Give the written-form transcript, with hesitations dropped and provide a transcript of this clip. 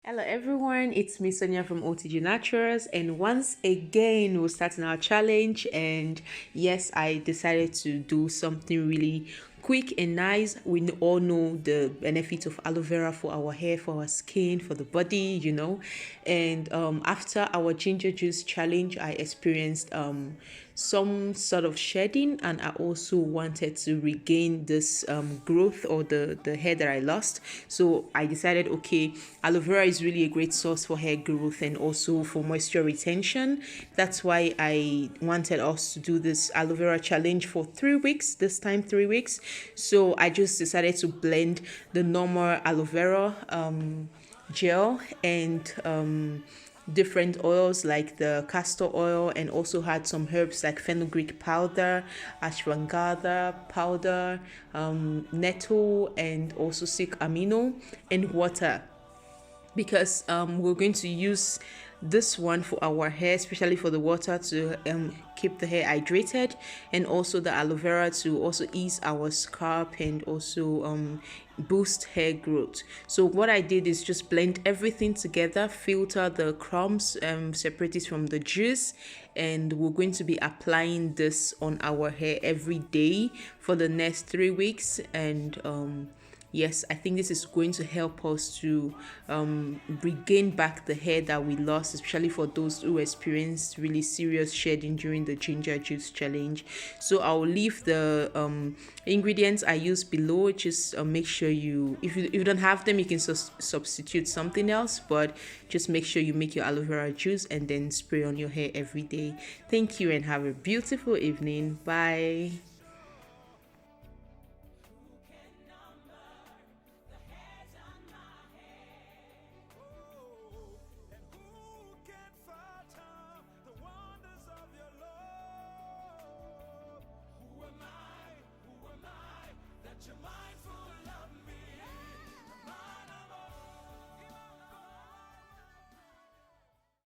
Hello everyone, it's me Sonia from OTG Naturals, and once again we're starting our challenge. And yes, I decided to do something really quick and nice. We all know the benefits of aloe vera for our hair, for our skin, for the body. And after our ginger juice challenge, I experienced some sort of shedding, and I also wanted to regain this growth or the hair that I lost. So I decided, okay, aloe vera is really a great source for hair growth and also for moisture retention. That's why I wanted us to do this aloe vera challenge for 3 weeks, this time 3 weeks. So I just decided to blend the normal aloe vera gel and different oils like the castor oil, and also had some herbs like fenugreek powder, ashwagandha powder, nettle, and also silk amino, and water, because we're going to use this one for our hair, especially for the water to keep the hair hydrated, and also the aloe vera to also ease our scalp and also boost hair growth. So what I did is just blend everything together, filter the crumbs, separate it from the juice, and we're going to be applying this on our hair every day for the next 3 weeks. And yes, I think this is going to help us to regain back the hair that we lost, especially for those who experienced really serious shedding during the ginger juice challenge. So I'll leave the ingredients I use below. Just make sure if you don't have them, you can substitute something else, but just make sure you make your aloe vera juice and then spray on your hair every day. Thank you and have a beautiful evening. Bye.